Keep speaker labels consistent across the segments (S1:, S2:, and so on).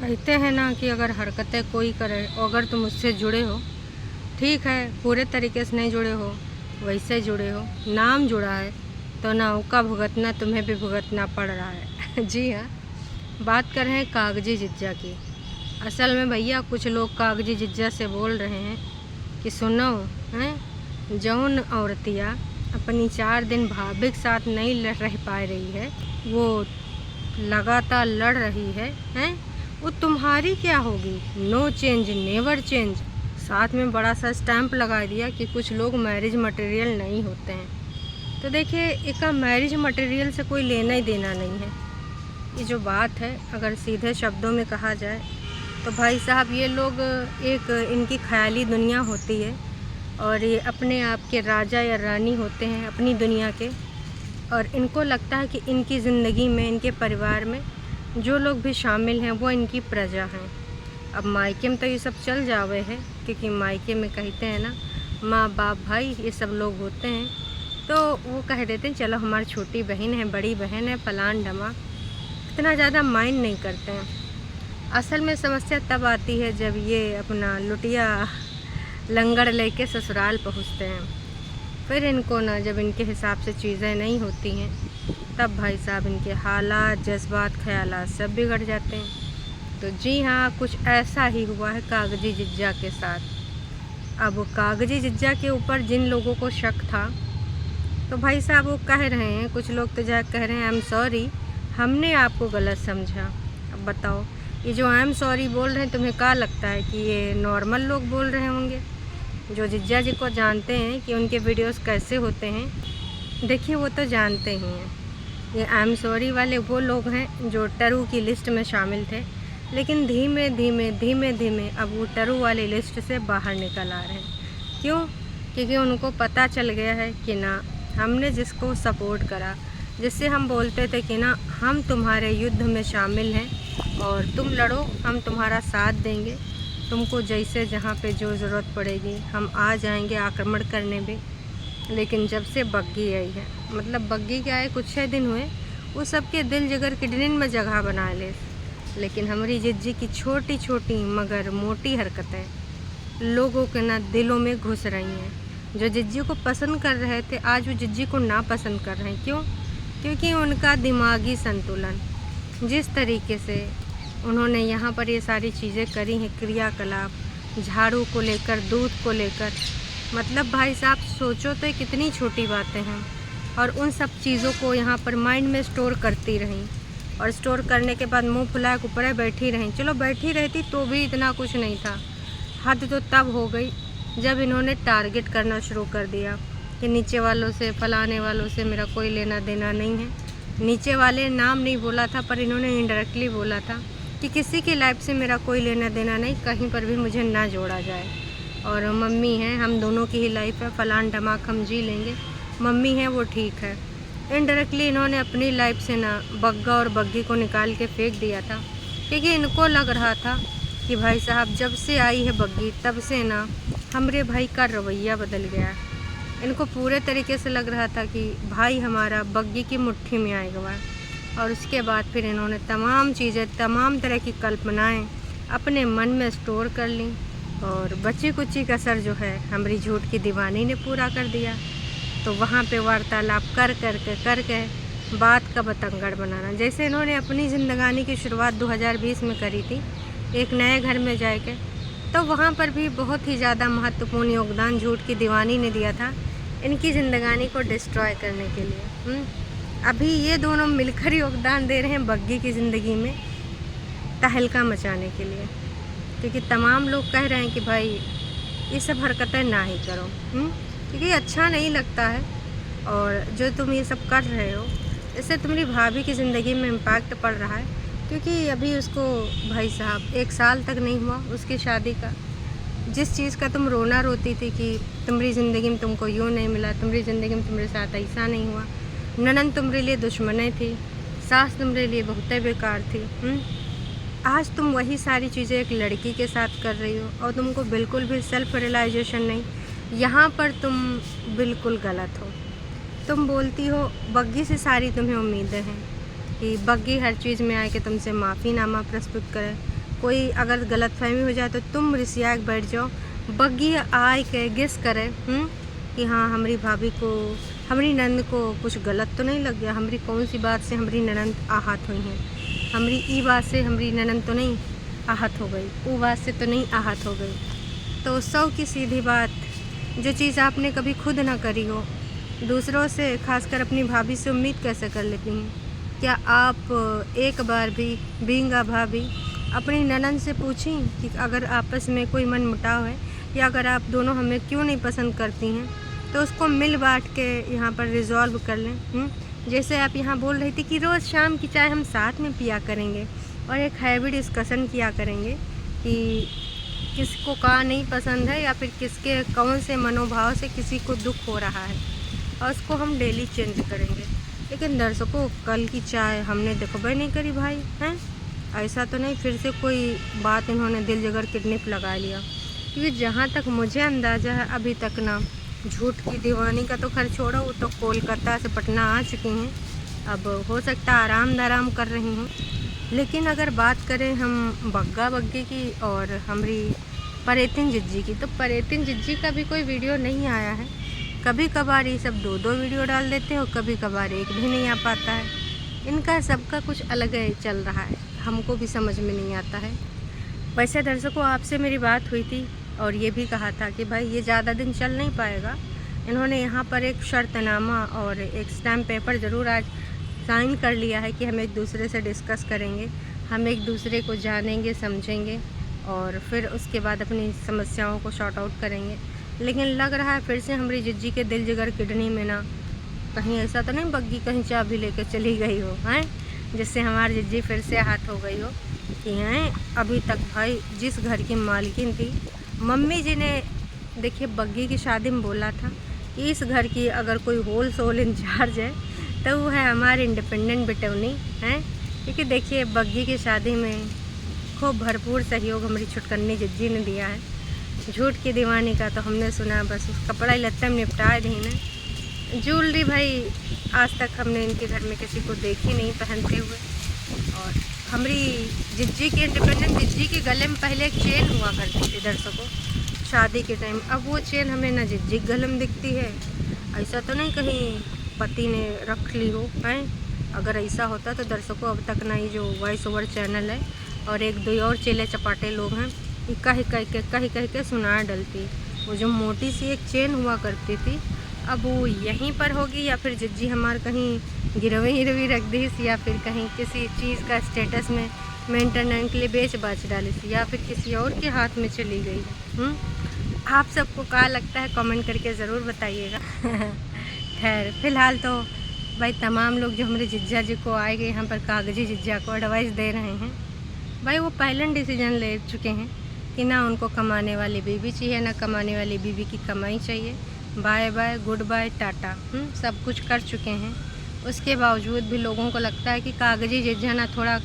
S1: कहते हैं ना कि अगर हरकतें कोई करे और अगर तुम उससे जुड़े हो, ठीक है, पूरे तरीके से नहीं जुड़े हो, वैसे जुड़े हो, नाम जुड़ा है तो नाव का भुगतना तुम्हें भी भुगतना पड़ रहा है। जी हाँ, बात कर रहे हैं कागजी जिज्जा की। असल में भैया कुछ लोग कागजी जिज्जा से बोल रहे हैं कि सुनो हैं, जौन औरतिया अपनी 4 दिन भाभी के साथ नहीं रह पा रही है, वो लगातार लड़ रही है, हैं, वो तुम्हारी क्या होगी? No change never change. साथ में बड़ा सा स्टैंप लगा दिया कि कुछ लोग मैरिज मटेरियल नहीं होते हैं। तो देखिए, इसका मैरिज मटेरियल से कोई लेना ही देना नहीं है। ये जो बात है, अगर सीधे शब्दों में कहा जाए तो भाई साहब, ये लोग एक इनकी ख्याली दुनिया होती है और ये अपने आप के राजा या रानी होते हैं अपनी दुनिया के, और इनको लगता है कि इनकी ज़िंदगी में, इनके परिवार में जो लोग भी शामिल हैं वो इनकी प्रजा हैं। अब मायके में तो ये सब चल जावे है, क्योंकि मायके में कहते हैं ना, माँ बाप भाई ये सब लोग होते हैं, तो वो कह देते हैं चलो हमारी छोटी बहन है, बड़ी बहन है, फलान ढमा, इतना ज़्यादा माइंड नहीं करते हैं। असल में समस्या तब आती है जब ये अपना लुटिया लंगड़ लेके ससुराल पहुँचते हैं। फिर इनको ना, जब इनके हिसाब से चीज़ें नहीं होती हैं, तब भाई साहब इनके हालात, जज्बात, ख्यालात सब बिगड़ जाते हैं। तो जी हाँ, कुछ ऐसा ही हुआ है कागजी जिज्जा के साथ। अब कागजी जिज्जा के ऊपर जिन लोगों को शक था, तो भाई साहब वो कह रहे हैं, कुछ लोग तो जा कह रहे हैं आई एम सॉरी, हमने आपको गलत समझा। अब बताओ, ये जो आई एम सॉरी बोल रहे हैं, तुम्हें क्या लगता है कि ये नॉर्मल लोग बोल रहे होंगे? जो जिज्जा जी को जानते हैं कि उनके वीडियोस कैसे होते हैं, देखिए वो तो जानते ही हैं। ये आई एम सॉरी वाले वो लोग हैं जो टरू की लिस्ट में शामिल थे, लेकिन धीमे धीमे धीमे धीमे अब वो टरू वाली लिस्ट से बाहर निकल आ रहे हैं। क्यों? क्योंकि उनको पता चल गया है कि ना, हमने जिसको सपोर्ट करा, जिससे हम बोलते थे कि ना हम तुम्हारे युद्ध में शामिल हैं और तुम लड़ो, हम तुम्हारा साथ देंगे, तुमको जैसे जहाँ पे जो ज़रूरत पड़ेगी हम आ जाएंगे आक्रमण करने भी। लेकिन जब से बग्गी आई है, मतलब बग्गी क्या है, कुछ 6 दिन हुए, वो सबके दिल जिगर किडनी में जगह बना ले। लेकिन हमारी जिज्जी की छोटी छोटी मगर मोटी हरकतें लोगों के ना दिलों में घुस रही हैं। जो जिज्जी को पसंद कर रहे थे, आज वो जिज्जी को ना पसंद कर रहे हैं। क्यों? क्योंकि उनका दिमागी संतुलन, जिस तरीके से उन्होंने यहाँ पर ये सारी चीज़ें करी हैं, क्रियाकलाप, झाड़ू को लेकर, दूध को लेकर, मतलब भाई साहब सोचो तो कितनी छोटी बातें हैं, और उन सब चीज़ों को यहाँ पर माइंड में स्टोर करती रहीं, और स्टोर करने के बाद मुंह फुलाए ऊपर बैठी रहीं। चलो बैठी रहती तो भी इतना कुछ नहीं था। हद तो तब हो गई जब इन्होंने टारगेट करना शुरू कर दिया कि नीचे वालों से, फलाने वालों से मेरा कोई लेना देना नहीं है। नीचे वाले नाम नहीं बोला था, पर इन्होंने इनडायरेक्टली बोला था कि किसी की लाइफ से मेरा कोई लेना देना नहीं, कहीं पर भी मुझे ना जोड़ा जाए, और मम्मी हैं, हम दोनों की ही लाइफ है, फलान धमाक हम जी लेंगे, मम्मी है वो ठीक है। इनडायरेक्टली इन्होंने अपनी लाइफ से ना बग्गा और बग्गी को निकाल के फेंक दिया था, क्योंकि इनको लग रहा था कि भाई साहब जब से आई है बग्गी, तब से ना हमरे भाई का रवैया बदल गया। इनको पूरे तरीके से लग रहा था कि भाई हमारा बग्गी की मुट्ठी में आएगा। और उसके बाद फिर इन्होंने तमाम चीज़ें, तमाम तरह की कल्पनाएं अपने मन में स्टोर कर लीं, और बची कुची कसर जो है हमारी झूठ की दीवानी ने पूरा कर दिया। तो वहाँ पे वार्तालाप कर के बात का बतंगड़ बनाना, जैसे इन्होंने अपनी ज़िंदगानी की शुरुआत 2020 में करी थी एक नए घर में जाके, तो वहाँ पर भी बहुत ही ज़्यादा महत्वपूर्ण योगदान झूठ की दीवानी ने दिया था इनकी ज़िंदगानी को डिस्ट्रॉय करने के लिए। अभी ये दोनों मिलकर योगदान दे रहे हैं बग्गी की ज़िंदगी में तहलका मचाने के लिए, क्योंकि तमाम लोग कह रहे हैं कि भाई ये सब हरकतें ना ही करो, क्योंकि अच्छा नहीं लगता है, और जो तुम ये सब कर रहे हो इससे तुम्हारी भाभी की ज़िंदगी में इम्पैक्ट पड़ रहा है। क्योंकि अभी उसको भाई साहब 1 साल तक नहीं हुआ उसकी शादी का। जिस चीज़ का तुम रोना रोती थी कि तुम्हारी ज़िंदगी में तुमको यूँ नहीं मिला, तुम्हारी ज़िंदगी में तुम्हारे साथ ऐसा नहीं हुआ, ननन तुम्हारे लिए दुश्मने थी, सास तुम्हारे लिए बहुत बेकार थी, आज तुम वही सारी चीज़ें एक लड़की के साथ कर रही हो, और तुमको बिल्कुल भी सेल्फ रियलाइजेशन नहीं। यहाँ पर तुम बिल्कुल गलत हो। तुम बोलती हो बग्गी से सारी तुम्हें उम्मीदें हैं कि बग्गी हर चीज़ में आए कि तुमसे माफ़ीनामा प्रस्तुत करे, कोई अगर गलतफहमी हो जाए तो तुम रिसिया के बैठ जाओ, बग्गी आए के गेस करे कि हाँ हमारी भाभी को, हमारी ननद को कुछ गलत तो नहीं लग गया, हमारी कौन सी बात से हमारी ननद आहत हुई हैं, हमारी ई बात से हमारी ननद तो नहीं आहत हो गई, वो बात से तो नहीं आहत हो गई। तो 100 की सीधी बात, जो चीज़ आपने कभी खुद ना करी हो, दूसरों से, खासकर अपनी भाभी से उम्मीद कैसे कर लेती हैं? क्या आप एक बार भी बींगा भाभी अपनी ननद से पूछी कि अगर आपस में कोई मन मुटाव है या अगर आप दोनों हमें क्यों नहीं पसंद करती हैं, तो उसको मिल बांट के यहाँ पर रिजॉल्व कर लें। जैसे आप यहाँ बोल रही थी कि रोज़ शाम की चाय हम साथ में पिया करेंगे और एक हैवी डिस्कशन किया करेंगे कि किसको क्या नहीं पसंद है या फिर किसके कौन से मनोभाव से किसी को दुख हो रहा है, और उसको हम डेली चेंज करेंगे। लेकिन दर्शकों, कल की चाय हमने देखो नहीं करी भाई, हैं? ऐसा तो नहीं फिर से कोई बात इन्होंने दिल जगर किडनैप लगा लिया? क्योंकि जहाँ तक मुझे अंदाज़ा है अभी तक ना, झूठ की दीवानी का तो खैर छोड़ो, वो तो कोलकाता से पटना आ चुकी हैं, अब हो सकता है आराम दाराम कर रही हूँ। लेकिन अगर बात करें हम बग्गा बग्गे की और हमारी परेतिन जिज्जी की, तो परेतिन जिज्जी का भी कोई वीडियो नहीं आया है। कभी कभार ये सब 2-2 वीडियो डाल देते हैं और कभी कभार एक भी नहीं आ पाता है। इनका सबका कुछ अलग ही चल रहा है, हमको भी समझ में नहीं आता है। वैसे दर्शकों, आपसे मेरी बात हुई थी और ये भी कहा था कि भाई ये ज़्यादा दिन चल नहीं पाएगा। इन्होंने यहाँ पर एक शर्तनामा और एक स्टैम्प पेपर ज़रूर आज साइन कर लिया है कि हम एक दूसरे से डिस्कस करेंगे, हम एक दूसरे को जानेंगे, समझेंगे और फिर उसके बाद अपनी समस्याओं को शॉर्ट आउट करेंगे। लेकिन लग रहा है फिर से हमारी जिज्जी के दिल जिगर किडनी में ना कहीं ऐसा तो नहीं बग्गी कहीं चाबी लेकर चली गई हो, हैं, जिससे हमारी जिज्जी फिर से हाथ हो गई हो कि हैं अभी तक भाई जिस घर की मालकिन थी, मम्मी जी ने देखिए बग्गी की शादी में बोला था कि इस घर की अगर कोई होल सोल इंचार्ज है तो वो है हमारी इंडिपेंडेंट बिटौनी, हैं। क्योंकि देखिए बग्गी की शादी में खूब भरपूर सहयोग हमारी छुटकन्नी जिज्जी ने दिया है। झूठ की दीवानी का तो हमने सुना, बस उस कपड़ा लत्ते में निपटा दी ना। ज्वेलरी भाई आज तक हमने इनके घर में किसी को देखी नहीं पहनते हुए। और हमारी जिज्जी की, इंडिपेंडेंट जिज्जी के गले में पहले एक चेन हुआ करती थी दर्शकों शादी के टाइम, अब वो चेन हमें ना जिज्जी गले में दिखती है। ऐसा तो नहीं कहीं पति ने रख ली हो, हैं? अगर ऐसा होता तो दर्शकों अब तक ना ही जो वॉइस ओवर चैनल है और एक दो और चेले चपाटे लोग हैं, कहीं कहीं के सुनार डलती। वो जो मोटी सी एक चेन हुआ करती थी, अब वो यहीं पर होगी या फिर जिज्जी हमारे कहीं गिरवी रख दी या फिर कहीं किसी चीज़ का स्टेटस में मेंटेनेंस के लिए बेच बाच डाली थी या फिर किसी और के हाथ में चली गई है। आप सबको क्या लगता है कमेंट करके ज़रूर बताइएगा। खैर फिलहाल तो भाई तमाम लोग जो हमारे जिज्जा जी को आए गए यहाँ पर कागजी जिज्जा को एडवाइस दे रहे हैं, भाई वो पहले डिसीजन ले चुके हैं कि ना उनको कमाने वाली बीवी चाहिए, ना कमाने वाली बीवी की कमाई चाहिए। Bye bye, good bye, tata, सब कुछ कर चुके हैं। उसके बावजूद भी लोगों को लगता है कि कागजी जिज्जा ना थोड़ा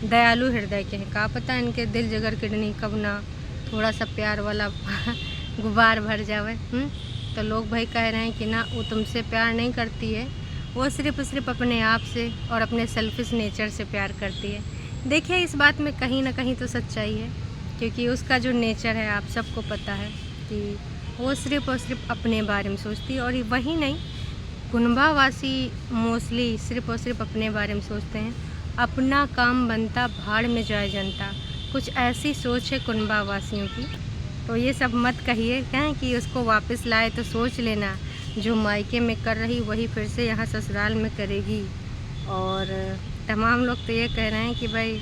S1: दयालु हृदय के हैं, क्या पता इनके दिल जगर किडनी कब ना थोड़ा सा प्यार वाला गुबार भर जावे। तो लोग भाई कह रहे हैं कि ना वो तुमसे प्यार नहीं करती है, वो सिर्फ अपने आप से और अपने सेल्फिश नेचर से प्यार करती है। देखिए इस बात में कहीं ना कहीं तो सच्चाई है, क्योंकि उसका जो नेचर है आप सबको पता है कि वो सिर्फ और सिर्फ अपने बारे में सोचती है। और वही नहीं, कुनबावासी मोस्टली सिर्फ और सिर्फ अपने बारे में सोचते हैं, अपना काम बनता भाड़ में जाए जनता, कुछ ऐसी सोच है कुनबावासियों की। तो ये सब मत कहिए कहें कि उसको वापस लाए, तो सोच लेना जो मायके में कर रही वही फिर से यहाँ ससुराल में करेगी। और तमाम लोग तो ये कह रहे हैं कि भाई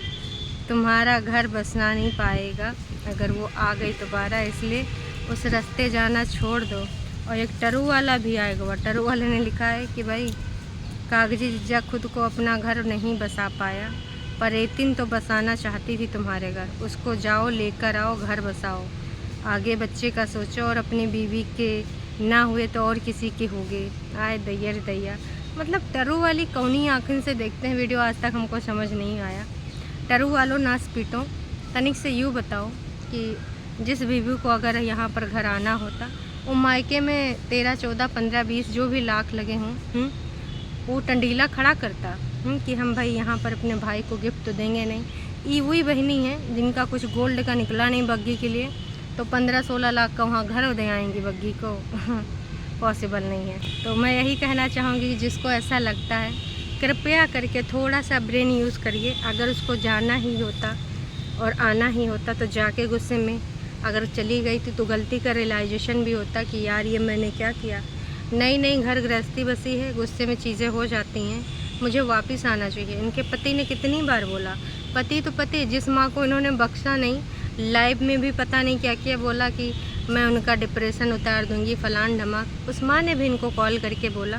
S1: तुम्हारा घर बसना नहीं पाएगा अगर वो आ गई दोबारा, इसलिए उस रास्ते जाना छोड़ दो। और एक टरू वाला भी आएगा, वह टरू वाले ने लिखा है कि भाई कागजी जिज्जा खुद को अपना घर नहीं बसा पाया, परेतिन तो बसाना चाहती थी तुम्हारे घर, उसको जाओ लेकर आओ, घर बसाओ, आगे बच्चे का सोचो और अपनी बीवी के ना हुए तो और किसी के होंगे। आए दैया रे दैया, मतलब टरू वाली कौनी आँखों से देखते हैं वीडियो, आज तक हमको समझ नहीं आया। टरू वालों नास पीटो, तनिक से यूँ बताओ कि जिस बीवी को अगर यहाँ पर घर आना होता, वो मायके में 13, 14, 15, 20 जो भी लाख लगे हों, वो टंडीला खड़ा करता कि हम भाई यहाँ पर अपने भाई को गिफ्ट तो देंगे नहीं, ये वही बहनी है जिनका कुछ गोल्ड का निकला नहीं बग्गी के लिए, तो 15-16 लाख का वहाँ घर दे आएंगी बग्गी को। पॉसिबल नहीं है। तो मैं यही कहना चाहूँगी कि जिसको ऐसा लगता है कृपया करके थोड़ा सा ब्रेन यूज़ करिए। अगर उसको जाना ही होता और आना ही होता तो जाके गुस्से में अगर चली गई थी तो गलती का रियलाइजेशन भी होता कि यार ये मैंने क्या किया। नई नई घर गृहस्थी बसी है, गुस्से में चीज़ें हो जाती हैं, मुझे वापस आना चाहिए। इनके पति ने कितनी बार बोला, पति तो पति, जिस माँ को इन्होंने बख्शा नहीं, लाइव में भी पता नहीं क्या क्या बोला कि मैं उनका डिप्रेशन उतार दूंगी फलान ढमाक। उस माँ ने भी इनको कॉल करके बोला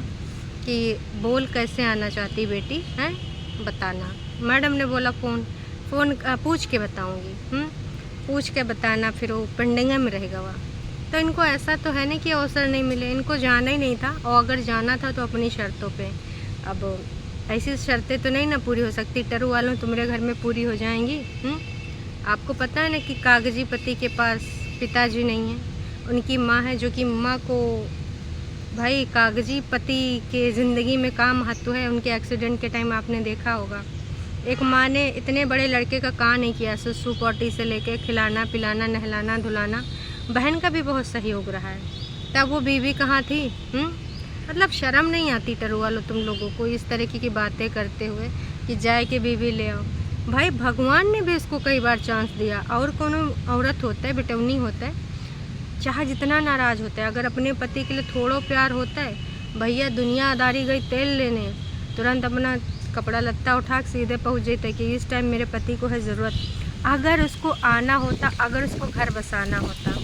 S1: कि बोल कैसे आना चाहती बेटी हैं, बताना। मैडम ने बोला फ़ोन पूछ के बताऊंगी, पूछ के बताना, फिर वो पेंडिंग में रहेगा वहाँ। तो इनको ऐसा तो है नहीं कि अवसर नहीं मिले, इनको जाना ही नहीं था, और अगर जाना था तो अपनी शर्तों पे। अब ऐसी शर्तें तो नहीं ना पूरी हो सकती, टरू वालों तुम्हारे घर में पूरी हो जाएंगी। आपको पता है ना कि कागजी पति के पास पिताजी नहीं है, उनकी माँ है, जो कि माँ को भाई कागजी पति के ज़िंदगी में का महत्व है। उनके एक्सीडेंट के टाइम आपने देखा होगा, एक माँ ने इतने बड़े लड़के का कहाँ नहीं किया, सुसु पॉटी से लेके खिलाना पिलाना नहलाना धुलाना। बहन का भी बहुत सहयोग रहा है, तब वो बीवी कहाँ थी। मतलब शर्म नहीं आती टरू वालों तुम लोगों को इस तरीके की बातें करते हुए कि जाए के बीवी ले आओ। भाई भगवान ने भी इसको कई बार चांस दिया, और कोनो औरत होता है बिटौनी होता है, चाहे जितना नाराज़ होता है, अगर अपने पति के लिए थोड़ा प्यार होता है, भैया दुनियादारी गई तेल लेने, तुरंत अपना कपड़ा लत्ता उठा के सीधे पहुँच जाते कि इस टाइम मेरे पति को है ज़रूरत। अगर उसको आना होता, अगर उसको घर बसाना होता,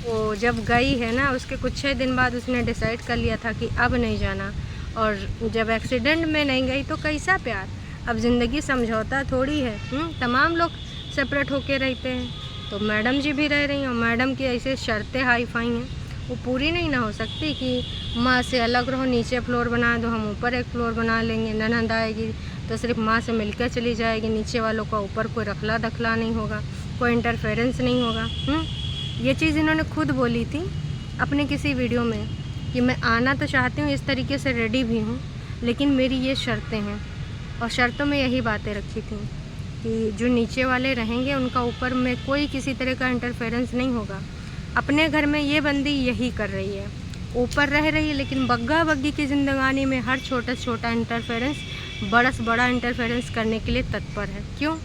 S1: वो जब गई है ना उसके कुछ ही दिन बाद उसने डिसाइड कर लिया था कि अब नहीं जाना, और जब एक्सीडेंट में नहीं गई तो कैसा प्यार। अब ज़िंदगी समझौता थोड़ी है, तमाम लोग सेपरेट होके रहते हैं, तो मैडम जी भी रह रही हैं, और मैडम की ऐसे शर्तें हाई फाई हैं, वो पूरी नहीं ना हो सकती कि माँ से अलग रहो, नीचे फ्लोर बना दो, हम ऊपर एक फ्लोर बना लेंगे, ननद आएगी तो सिर्फ माँ से मिलकर चली जाएगी, नीचे वालों का ऊपर कोई रखला दखला नहीं होगा, कोई इंटरफेरेंस नहीं होगा। ये चीज़ इन्होंने खुद बोली थी अपने किसी वीडियो में कि मैं आना तो चाहती हूँ, इस तरीके से रेडी भी हूँ, लेकिन मेरी ये शर्तें हैं। और शर्तों में यही बातें रखी थी कि जो नीचे वाले रहेंगे उनका ऊपर में कोई किसी तरह का इंटरफेरेंस नहीं होगा। अपने घर में ये बंदी यही कर रही है, ऊपर रह रही है, लेकिन बग्गा बग्गी की ज़िंदगानी में हर छोटा से छोटा इंटरफेरेंस बड़ा से बड़ा इंटरफेरेंस करने के लिए तत्पर है। क्यों?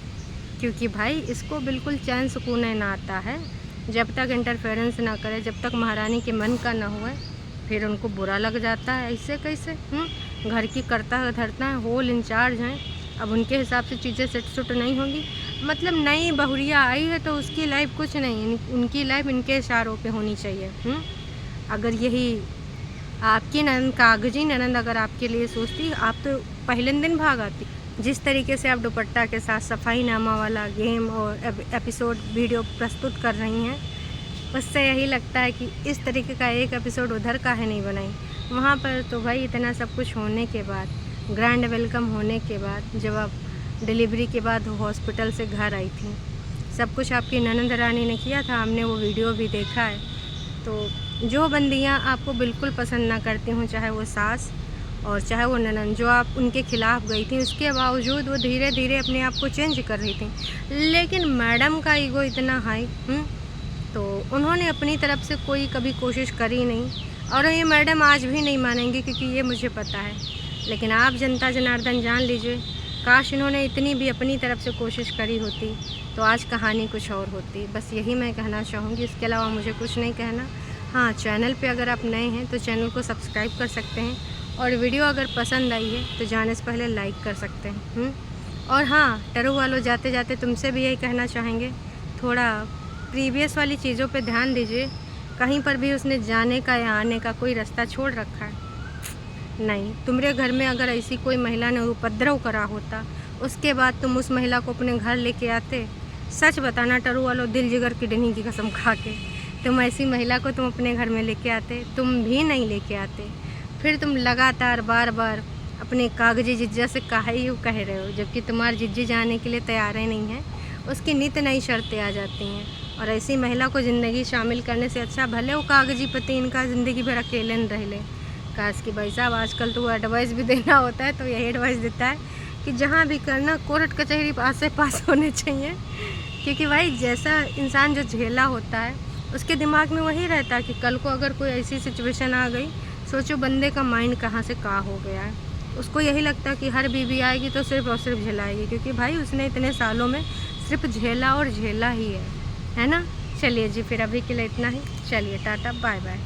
S1: क्योंकि भाई इसको बिल्कुल चैन सुकून ना आता है जब तक इंटरफेरेंस ना करे, जब तक महारानी के मन का ना हुए, फिर उनको बुरा लग जाता है। ऐसे कैसे? घर की करता धरता है, होल इंचार्ज हैं, अब उनके हिसाब से चीज़ें सेट सुट नहीं होंगी। मतलब नई बहुरिया आई है तो उसकी लाइफ कुछ नहीं, उनकी लाइफ इनके इशारों पे होनी चाहिए। अगर यही आपकी ननद, कागजी ननद अगर आपके लिए सोचती, आप तो पहले दिन भाग आती। जिस तरीके से आप दुपट्टा के साथ सफाईनामा वाला गेम और एपिसोड वीडियो प्रस्तुत कर रही हैं, उससे यही लगता है कि इस तरीके का एक एपिसोड उधर का है नहीं बनाई। वहाँ पर तो भाई इतना सब कुछ होने के बाद, ग्रैंड वेलकम होने के बाद, जब आप डिलीवरी के बाद हॉस्पिटल से घर आई थी, सब कुछ आपकी ननद रानी ने किया था, हमने वो वीडियो भी देखा है। तो जो बंदियाँ आपको बिल्कुल पसंद ना करती हूँ, चाहे वो सास और चाहे वो ननद, जो आप उनके खिलाफ़ गई थी, उसके बावजूद वो धीरे धीरे अपने आप को चेंज कर रही थी। लेकिन मैडम का ईगो इतना हाई, तो उन्होंने अपनी तरफ से कोई कभी कोशिश करी नहीं, और ये मैडम आज भी नहीं मानेंगी, क्योंकि ये मुझे पता है। लेकिन आप जनता जनार्दन जान लीजिए, काश इन्होंने इतनी भी अपनी तरफ से कोशिश करी होती तो आज कहानी कुछ और होती। बस यही मैं कहना चाहूँगी, इसके अलावा मुझे कुछ नहीं कहना। हाँ, चैनल पे अगर आप नए हैं तो चैनल को सब्सक्राइब कर सकते हैं, और वीडियो अगर पसंद आई है तो जाने से पहले लाइक कर सकते हैं। और हाँ, टरू वालों, जाते जाते तुमसे भी यही कहना चाहेंगे, थोड़ा प्रीवियस वाली चीज़ों पे ध्यान दीजिए। कहीं पर भी उसने जाने का या आने का कोई रास्ता छोड़ रखा है नहीं। तुम्हारे घर में अगर ऐसी कोई महिला ने उपद्रव करा होता, उसके बाद तुम उस महिला को अपने घर लेके आते? सच बताना टरू वालों, दिल जिगर किडनी की कसम खा के, तुम ऐसी महिला को तुम अपने घर में लेके आते? तुम भी नहीं लेके आते। फिर तुम लगातार बार बार अपने कागजी जिज्जा से काहे कह रहे हो, जबकि तुम्हारी जिज्जी जाने के लिए तैयार ही नहीं है। उसकी नित नई शर्तें आ जाती हैं, और ऐसी महिला को ज़िंदगी शामिल करने से अच्छा भले वो कागजी पति इनका ज़िंदगी भर अकेले न रह ले। काश कि भाई साहब, आजकल तो वो एडवाइस भी देना होता है तो यही एडवाइस देता है कि जहाँ भी करना कोर्ट कचहरी आसे पास होने चाहिए, क्योंकि भाई जैसा इंसान जो झेला होता है उसके दिमाग में वही रहता है कि कल को अगर कोई ऐसी सिचुएशन आ गई, सोचो बंदे का माइंड कहाँ से कहाँ हो गया है। उसको यही लगता है कि हर बीवी आएगी तो सिर्फ और सिर्फ झेलाएगी, क्योंकि भाई उसने इतने सालों में सिर्फ झेला और झेला ही है ना। चलिए जी, फिर अभी के लिए इतना ही। चलिए टाटा बाय बाय।